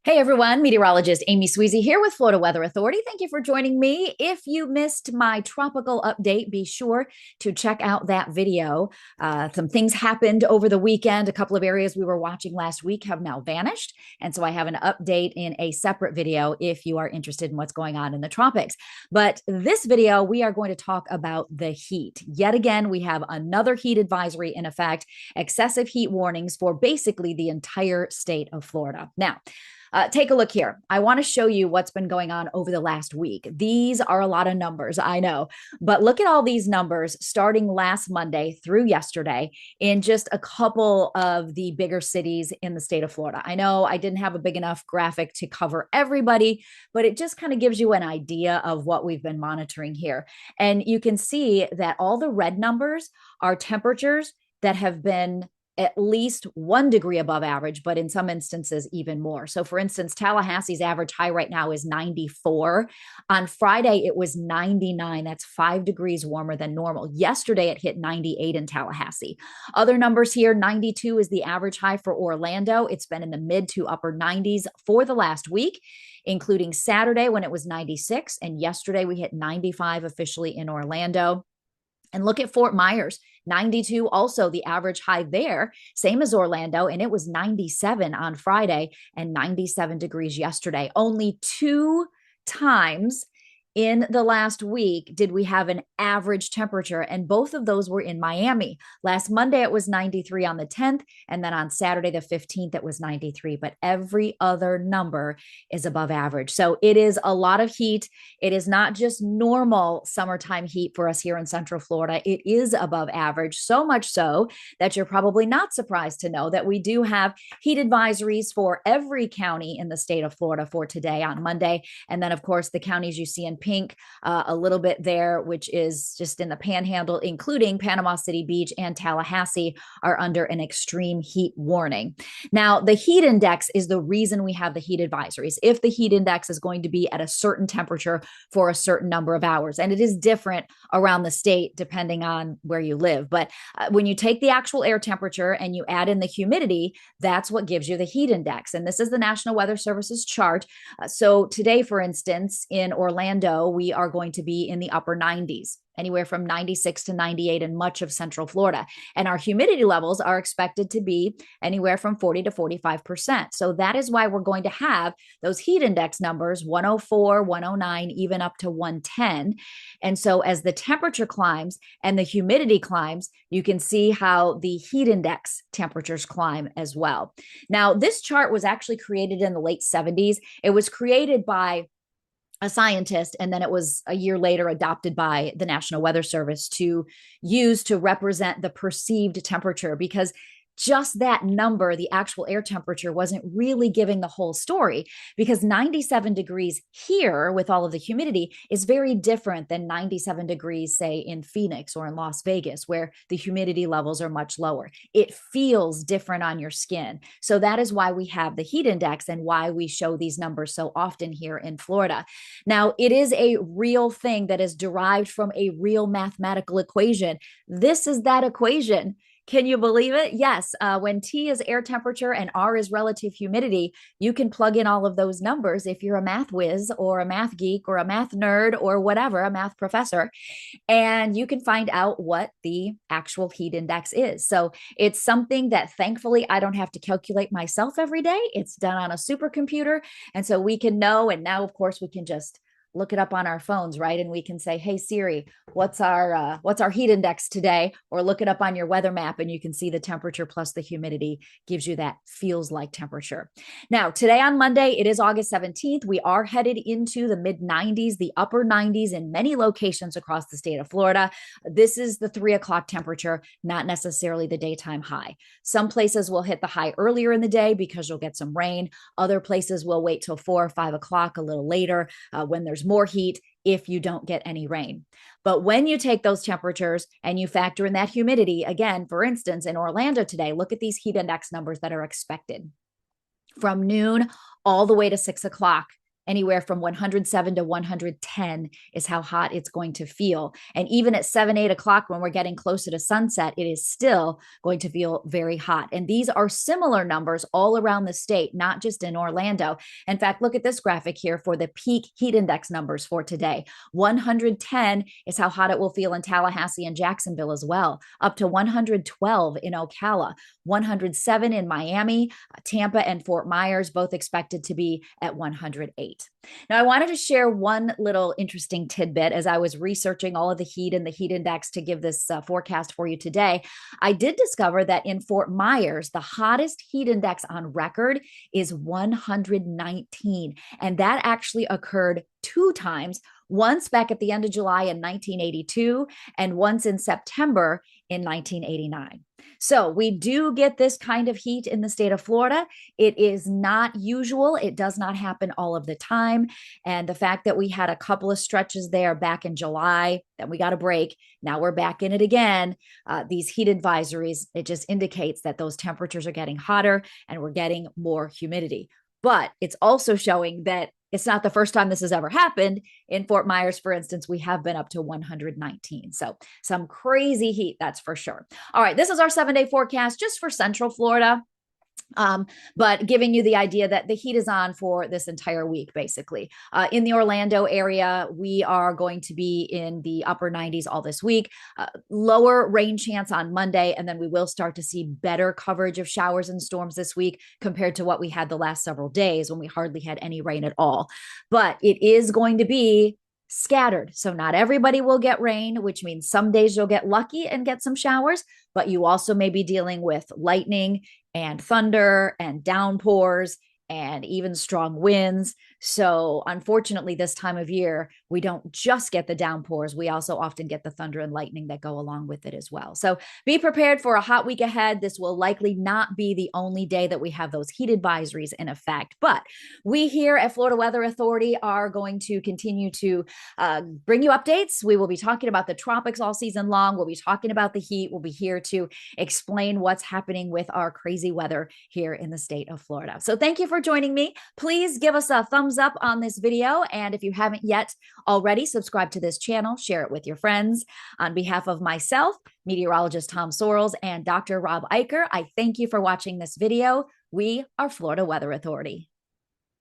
Hey everyone, Meteorologist Amy Sweezey here with Florida Weather Authority. Thank you for joining me. If you missed my tropical update, be sure to check out that video. Some things happened over the weekend. A couple of areas we were watching last week have now vanished. And so I have an update in a separate video if you are interested in what's going on in the tropics. But this video, we are going to talk about the heat. Yet again, we have another heat advisory in effect, excessive heat warnings for basically the entire state of Florida. Now, take a look here. I want to show you what's been going on over the last week. These are a lot of numbers, I know, but look at all these numbers starting last Monday through yesterday in just a couple of the bigger cities in the state of Florida. I know I didn't have a big enough graphic to cover everybody, but it just kind of gives you an idea of what we've been monitoring here. And you can see that all the red numbers are temperatures that have been at least 1 degree above average, but in some instances, even more. So, for instance, Tallahassee's average high right now is 94. On Friday, it was 99. That's 5 degrees warmer than normal. Yesterday, it hit 98 in Tallahassee. Other numbers here: 92 is the average high for Orlando. It's been in the mid to upper 90s for the last week, including Saturday when it was 96. And yesterday, we hit 95 officially in Orlando. And look at Fort Myers, 92, also the average high there, same as Orlando, and it was 97 on Friday and 97 degrees yesterday. Only two times in the last week did we have an average temperature, and both of those were in Miami. Last Monday, it was 93 on the 10th, and then on Saturday, the 15th, it was 93, but every other number is above average. So it is a lot of heat. It is not just normal summertime heat for us here in Central Florida. It is above average, so much so that you're probably not surprised to know that we do have heat advisories for every county in the state of Florida for today on Monday. And then, of course, the counties you see in pink a little bit there, which is just in the panhandle, including Panama City Beach and Tallahassee, are under an extreme heat warning. Now, the heat index is the reason we have the heat advisories. If the heat index is going to be at a certain temperature for a certain number of hours, and it is different around the state depending on where you live. But when you take the actual air temperature and you add in the humidity, that's what gives you the heat index. And this is the National Weather Service's chart. So today, for instance, in Orlando, we are going to be in the upper 90s, anywhere from 96 to 98 in much of Central Florida. And our humidity levels are expected to be anywhere from 40 to 45%. So that is why we're going to have those heat index numbers, 104, 109, even up to 110. And so as the temperature climbs and the humidity climbs, you can see how the heat index temperatures climb as well. Now, this chart was actually created in the late 70s. It was created by a scientist, and then it was a year later adopted by the National Weather Service to use to represent the perceived temperature, because just that number, the actual air temperature, wasn't really giving the whole story, because 97 degrees here with all of the humidity is very different than 97 degrees, say, in Phoenix or in Las Vegas, where the humidity levels are much lower. It feels different on your skin. So that is why we have the heat index and why we show these numbers so often here in Florida. Now, it is a real thing that is derived from a real mathematical equation. This is that equation. Can you believe it? Yes. When T is air temperature and R is relative humidity, you can plug in all of those numbers if you're a math whiz or a math geek or a math nerd or whatever, a math professor, and you can find out what the actual heat index is. So it's something that thankfully I don't have to calculate myself every day. It's done on a supercomputer. And so we can know. And now, of course, we can just look it up on our phones, right? And we can say, "Hey Siri, what's our heat index today?" Or look it up on your weather map, and you can see the temperature plus the humidity gives you that feels like temperature. Now, today on Monday, it is August 17th. We are headed into the mid 90s, the upper 90s in many locations across the state of Florida. This is the 3 o'clock temperature, not necessarily the daytime high. Some places will hit the high earlier in the day because you'll get some rain. Other places will wait till 4 or 5 o'clock, a little later, when there's more heat, if you don't get any rain. But when you take those temperatures and you factor in that humidity, again, for instance, in Orlando today, look at these heat index numbers that are expected. From noon all the way to 6 o'clock, Anywhere from 107 to 110 is how hot it's going to feel. And even at 7, 8 o'clock, when we're getting closer to sunset, it is still going to feel very hot. And these are similar numbers all around the state, not just in Orlando. In fact, look at this graphic here for the peak heat index numbers for today. 110 is how hot it will feel in Tallahassee and Jacksonville as well, up to 112 in Ocala, 107 in Miami, Tampa, and Fort Myers, both expected to be at 108. Now, I wanted to share one little interesting tidbit as I was researching all of the heat and the heat index to give this forecast for you today. I did discover that in Fort Myers, the hottest heat index on record is 119. And that actually occurred 2 times, once back at the end of July in 1982 and once in September in 1989. So we do get this kind of heat in the state of Florida. It is not usual. It does not happen all of the time. And the fact that we had a couple of stretches there back in July, then we got a break. Now we're back in it again. These heat advisories, it just indicates that those temperatures are getting hotter and we're getting more humidity. But it's also showing that it's not the first time this has ever happened. In Fort Myers, for instance, we have been up to 119. So some crazy heat, that's for sure. All right, this is our 7-day forecast just for Central Florida. But giving you the idea that the heat is on for this entire week, basically. In the Orlando area, we are going to be in the upper 90s all this week, lower rain chance on Monday, and then we will start to see better coverage of showers and storms this week compared to what we had the last several days when we hardly had any rain at all. But it is going to be scattered. So not everybody will get rain, which means some days you'll get lucky and get some showers, but you also may be dealing with lightning and thunder and downpours and even strong winds. So unfortunately, this time of year, we don't just get the downpours. We also often get the thunder and lightning that go along with it as well. So be prepared for a hot week ahead. This will likely not be the only day that we have those heat advisories in effect. But we here at Florida Weather Authority are going to continue to bring you updates. We will be talking about the tropics all season long. We'll be talking about the heat. We'll be here to explain what's happening with our crazy weather here in the state of Florida. So thank you for joining me. Please give us a thumbs up on this video. And if you haven't yet already, subscribe to this channel, share it with your friends. On behalf of myself, meteorologist Tom Sorrells, and Dr. Rob Eicher, I thank you for watching this video. We are Florida Weather Authority.